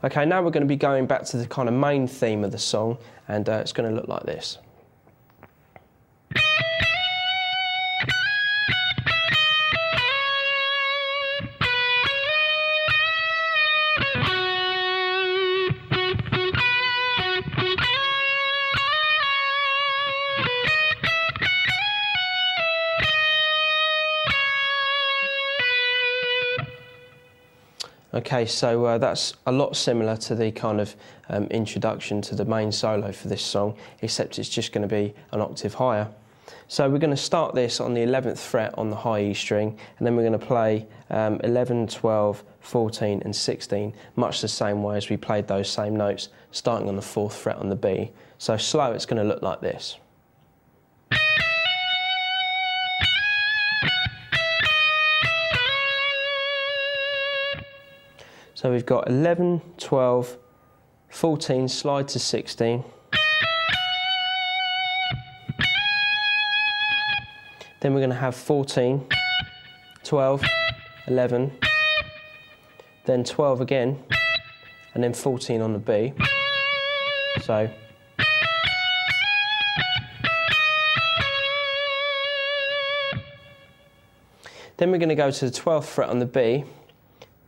Okay, now we're going to be going back to the kind of main theme of the song, and it's going to look like this. Okay, so that's a lot similar to the kind of introduction to the main solo for this song, except it's just going to be an octave higher. So we're going to start this on the 11th fret on the high E string, and then we're going to play 11, 12, 14 and 16, much the same way as we played those same notes, starting on the 4th fret on the B. So slow, it's going to look like this. So we've got 11, 12, 14, slide to 16. Then we're going to have 14, 12, 11, then 12 again, and then 14 on the B. So. Then we're going to go to the 12th fret on the B,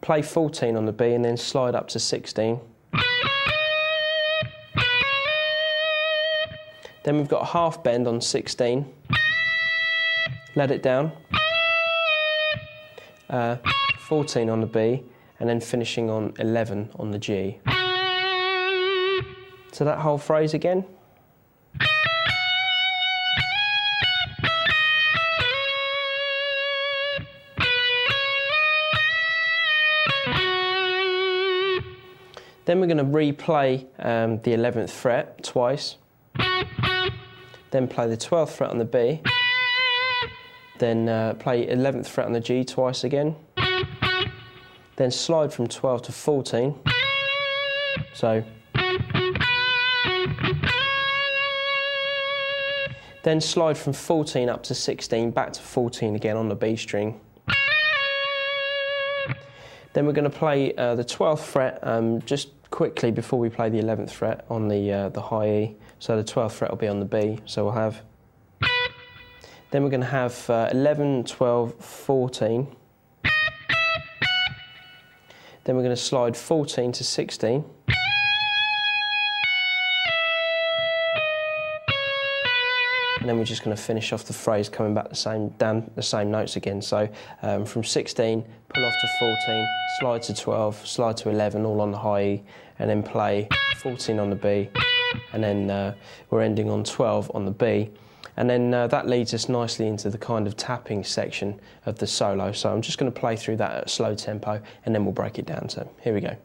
play 14 on the B, and then slide up to 16. Then we've got a half bend on 16, let it down, 14 on the B, and then finishing on 11 on the G. So that whole phrase again. Then we're going to replay the 11th fret twice, then play the 12th fret on the B, then play 11th fret on the G twice again, then slide from 12 to 14, so, then slide from 14 up to 16, back to 14 again on the B string. Then we're going to play the 12th fret just quickly before we play the 11th fret on the high E. So the 12th fret will be on the B. So we'll have. Then we're going to have 11, 12, 14. Then we're going to slide 14 to 16. And then we're just going to finish off the phrase coming back down the same notes again. So from 16, pull off to 14, slide to 12, slide to 11, all on the high E, and then play 14 on the B, and then we're ending on 12 on the B. And then that leads us nicely into the kind of tapping section of the solo. So I'm just going to play through that at a slow tempo, and then we'll break it down. So here we go.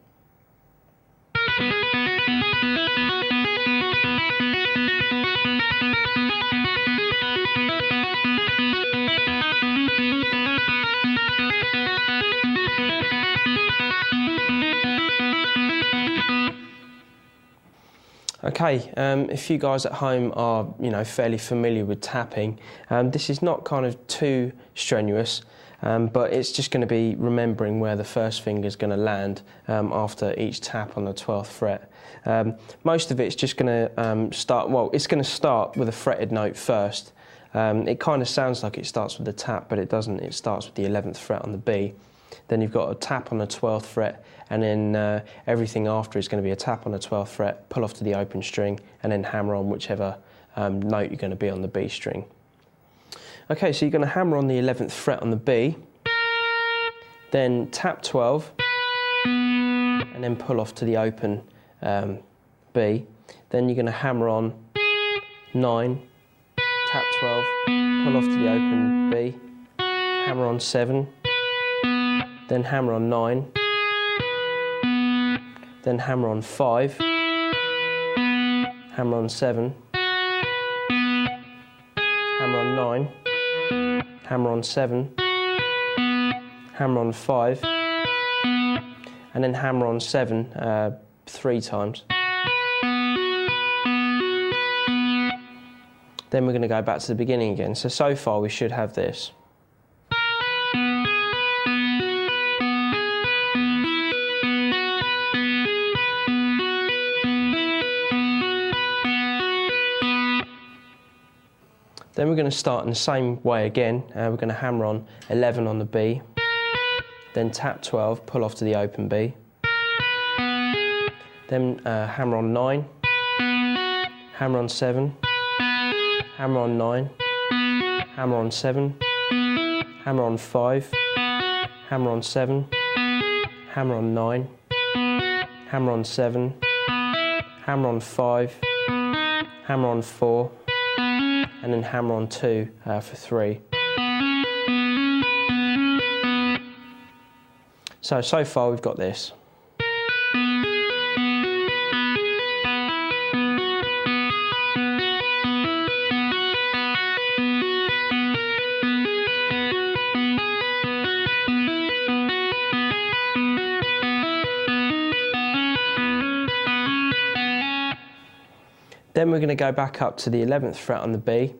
Okay, if you guys at home are, fairly familiar with tapping, this is not kind of too strenuous, but it's just going to be remembering where the first finger is going to land after each tap on the 12th fret. Most of it's just going to it's going to start with a fretted note first. It kind of sounds like it starts with the tap, but it doesn't. It starts with the 11th fret on the B. Then you've got a tap on the 12th fret, and then everything after is going to be a tap on the 12th fret, pull off to the open string, and then hammer on whichever note you're going to be on the B string. Okay, so you're going to hammer on the 11th fret on the B, then tap 12, and then pull off to the open B. Then you're going to hammer on 9, tap 12, pull off to the open B, hammer on 7, then hammer on 9, then hammer on 5, hammer on 7, hammer on 9, hammer on 7, hammer on 5, and then hammer on 7 3 times. Then we're going to go back to the beginning again. So far we should have this. Then we're going to start in the same way again. We're going to hammer on 11 on the B, then tap 12, pull off to the open B, then hammer on 9, hammer on 7, hammer on 9, hammer on 7, hammer on 5, hammer on 7, hammer on 9, hammer on 7, hammer on 5, hammer on 4, and then hammer on 2 for 3. So far we've got this. Then we're going to go back up to the 11th fret on the B,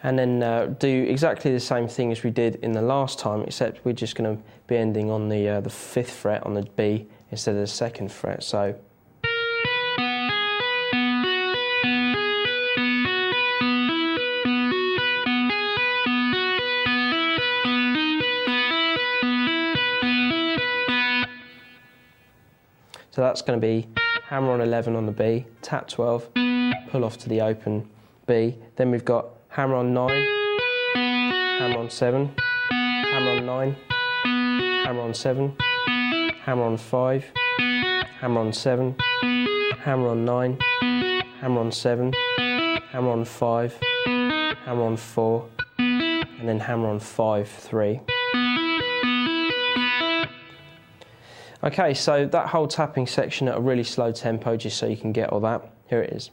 and then do exactly the same thing as we did in the last time, except we're just going to be ending on the 5th fret on the B instead of the 2nd fret. So that's going to be hammer on 11 on the B, tap 12, pull off to the open B. Then we've got hammer on 9, hammer on 7, hammer on 9, hammer on 7, hammer on 5, hammer on 7, hammer on 9, hammer on 7, hammer on 5, hammer on 4, and then hammer on 5, 3. Okay, so that whole tapping section at a really slow tempo, just so you can get all that. Here it is.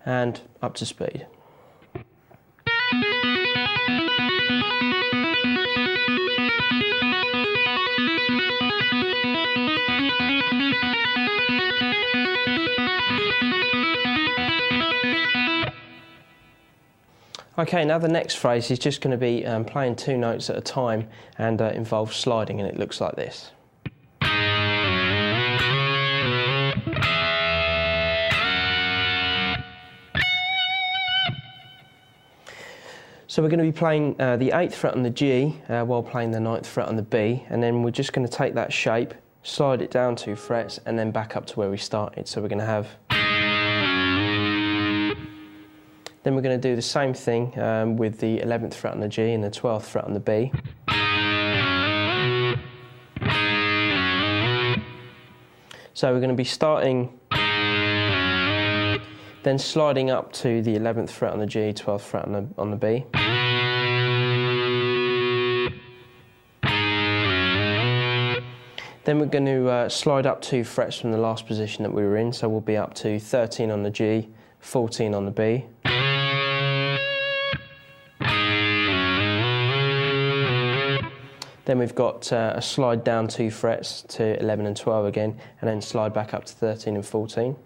And up to speed. Okay, now the next phrase is just going to be playing 2 notes at a time and involves sliding, and it looks like this. So we're going to be playing the 8th fret on the G while playing the 9th fret on the B, and then we're just going to take that shape, slide it down 2 frets, and then back up to where we started. So we're going to have... Then we're going to do the same thing with the 11th fret on the G and the 12th fret on the B. So we're going to be starting, then sliding up to the 11th fret on the G, 12th fret on the B. Then we're going to slide up 2 frets from the last position that we were in, so we'll be up to 13 on the G, 14 on the B. Then we've got a slide down 2 frets to 11 and 12 again, and then slide back up to 13 and 14.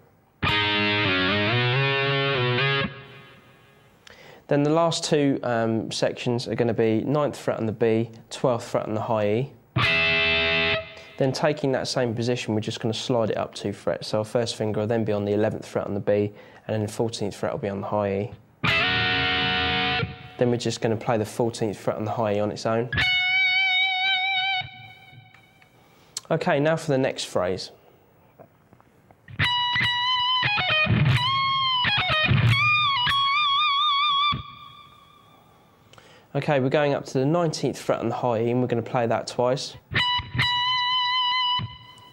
Then the last 2 sections are going to be 9th fret on the B, 12th fret on the high E. Then taking that same position, we're just going to slide it up 2 frets. So our first finger will then be on the 11th fret on the B, and then the 14th fret will be on the high E. Then we're just going to play the 14th fret on the high E on its own. Okay, now for the next phrase. Okay, we're going up to the 19th fret on the high E, and we're going to play that twice.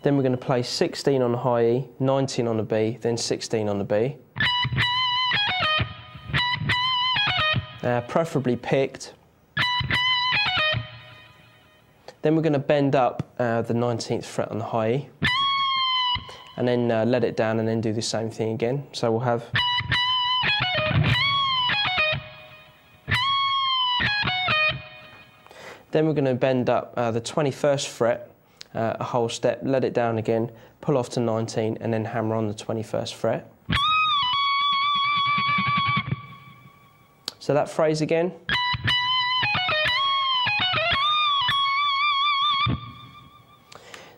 Then we're going to play 16 on the high E, 19 on the B, then 16 on the B. Preferably picked. Then we're going to bend up the 19th fret on the high E, and then let it down and then do the same thing again. So we'll have... Then we're going to bend up the 21st fret a whole step, let it down again, pull off to 19 and then hammer on the 21st fret. So that phrase again.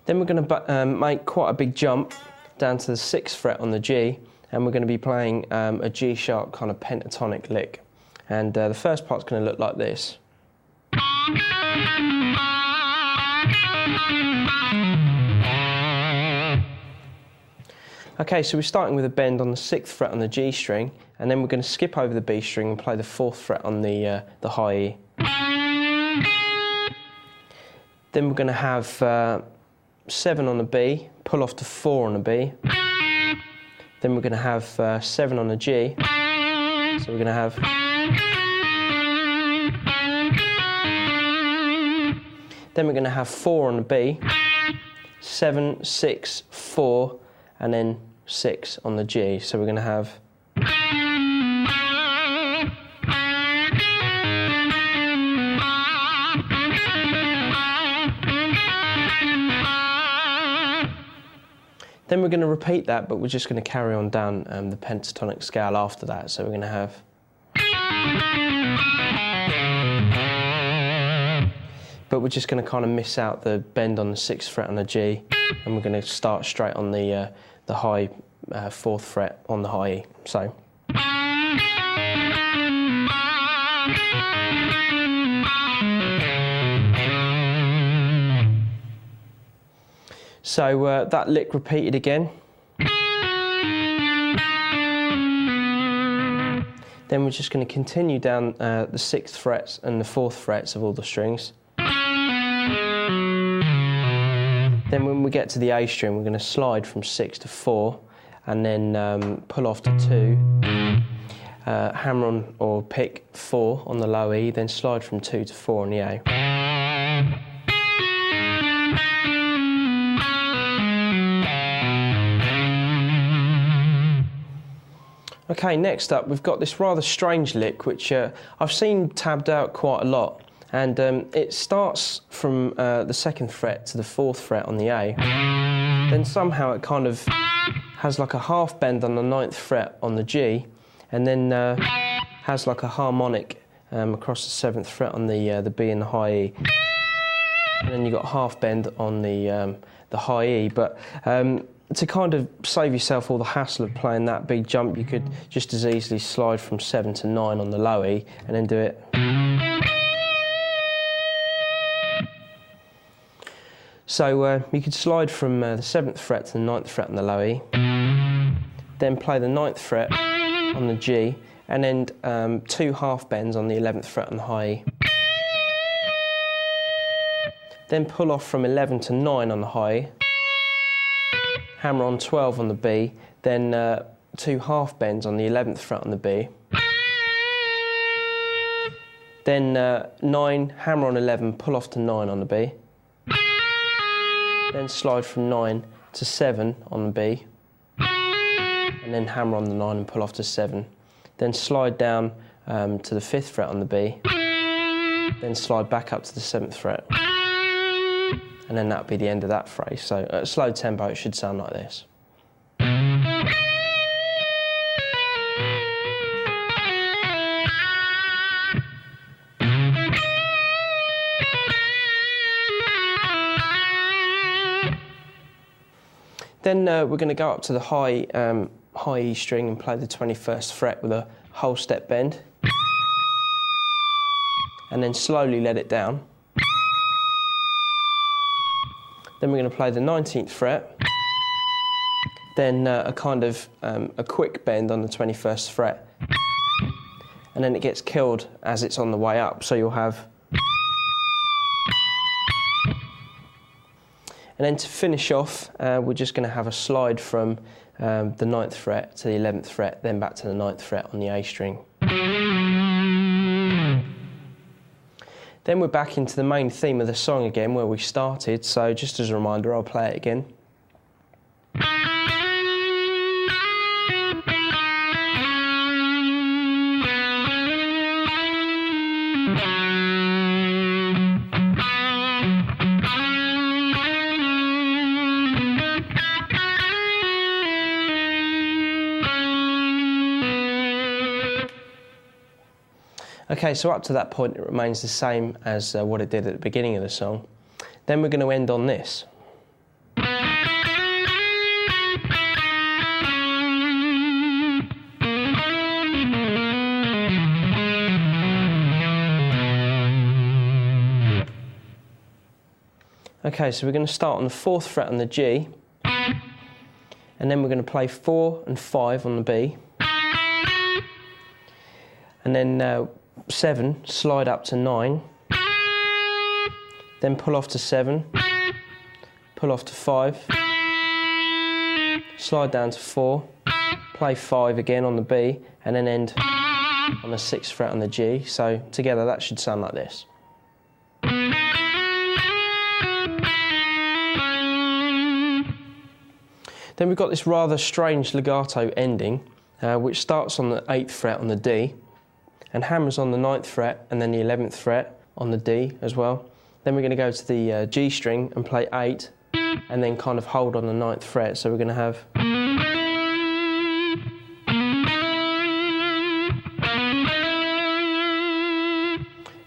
Then we're going to make quite a big jump down to the 6th fret on the G, and we're going to be playing a G sharp kind of pentatonic lick. And the first part's going to look like this. Okay, so we're starting with a bend on the 6th fret on the G string, and then we're going to skip over the B string and play the 4th fret on the high E. Then we're going to have 7 on the B, pull off to 4 on the B. Then we're going to have 7 on the G, so we're going to have. Then we're going to have 4 on the B, 7, 6, 4, and then 6 on the G. So we're going to have. Then we're going to repeat that, but we're just going to carry on down the pentatonic scale after that. So we're going to have. But we're just going to kind of miss out the bend on the 6th fret on the G, and we're going to start straight on the high 4th fret on the high E. So that lick repeated again. Then we're just going to continue down the 6th frets and the 4th frets of all the strings. Then when we get to the A string, we're going to slide from 6 to 4 and then pull off to 2, hammer on or pick 4 on the low E, then slide from 2 to 4 on the A. Okay, next up we've got this rather strange lick which I've seen tabbed out quite a lot. And it starts from the 2nd fret to the 4th fret on the A. Then somehow it kind of has like a half bend on the 9th fret on the G, and then has like a harmonic across the 7th fret on the B and the high E. And then you've got half bend on the high E. But to kind of save yourself all the hassle of playing that big jump, you could just as easily slide from 7 to 9 on the low E and then do it. So you could slide from the 7th fret to the 9th fret on the low E, then play the 9th fret on the G, and then 2 half bends on the 11th fret on the high E. Then pull off from 11 to 9 on the high E, hammer on 12 on the B, then 2 half bends on the 11th fret on the B. Then 9, hammer on 11, pull off to 9 on the B. Then slide from 9 to 7 on the B, and then hammer on the 9 and pull off to 7. Then slide down to the 5th fret on the B, then slide back up to the 7th fret, and then that'll be the end of that phrase. So at a slow tempo it should sound like this. Then we're going to go up to the high E string and play the 21st fret with a whole step bend, and then slowly let it down. Then we're going to play the 19th fret, then a kind of a quick bend on the 21st fret, and then it gets killed as it's on the way up, so you'll have. And then to finish off, we're just going to have a slide from the 9th fret to the 11th fret, then back to the 9th fret on the A string. Then we're back into the main theme of the song again, where we started, so just as a reminder, I'll play it again. Okay, so up to that point it remains the same as what it did at the beginning of the song. Then we're going to end on this. Okay, so we're going to start on the 4th fret on the G, and then we're going to play 4 and 5 on the B, and then 7, slide up to 9, then pull off to 7, pull off to 5, slide down to 4, play 5 again on the B, and then end on the 6th fret on the G. So together that should sound like this. Then we've got this rather strange legato ending, which starts on the 8th fret on the D, and hammers on the 9th fret and then the 11th fret on the D as well. Then we're going to go to the G string and play 8, and then kind of hold on the 9th fret. So we're going to have...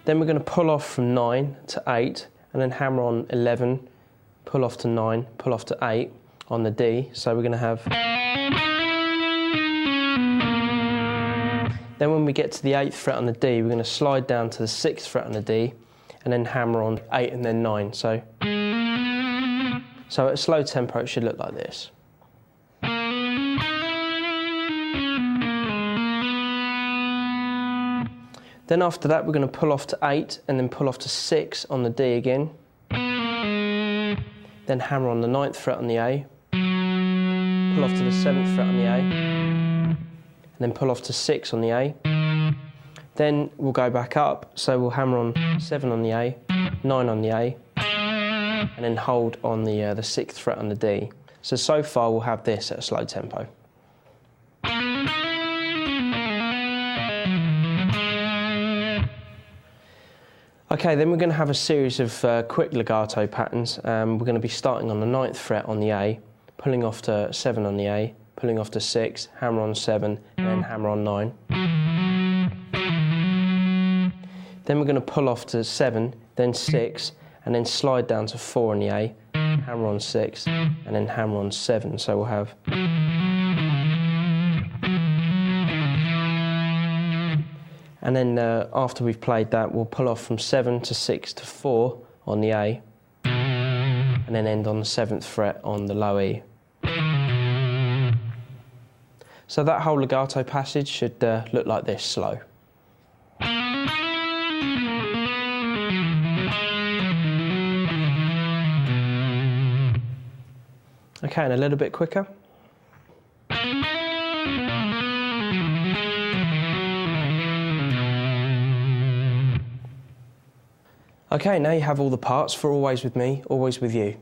Then we're going to pull off from 9 to 8, and then hammer on 11, pull off to 9, pull off to 8 on the D. So we're going to have... Then when we get to the 8th fret on the D, we're going to slide down to the 6th fret on the D, and then hammer on 8 and then 9. So at a slow tempo it should look like this. Then after that we're going to pull off to 8 and then pull off to 6 on the D again. Then hammer on the 9th fret on the A, pull off to the 7th fret on the A, and then pull off to 6 on the A. Then we'll go back up, so we'll hammer on 7 on the A, 9 on the A, and then hold on the 6th fret on the D. So far we'll have this at a slow tempo. Okay, then we're going to have a series of quick legato patterns. We're going to be starting on the 9th fret on the A, pulling off to 7 on the A, pulling off to 6, hammer on 7, and then hammer on 9. Then we're going to pull off to 7, then 6, and then slide down to 4 on the A, hammer on 6, and then hammer on 7. So we'll have... And then after we've played that, we'll pull off from 7 to 6 to 4 on the A, and then end on the 7th fret on the low E. So that whole legato passage should look like this, slow. Okay, and a little bit quicker. Okay, now you have all the parts for Always With Me, Always With You.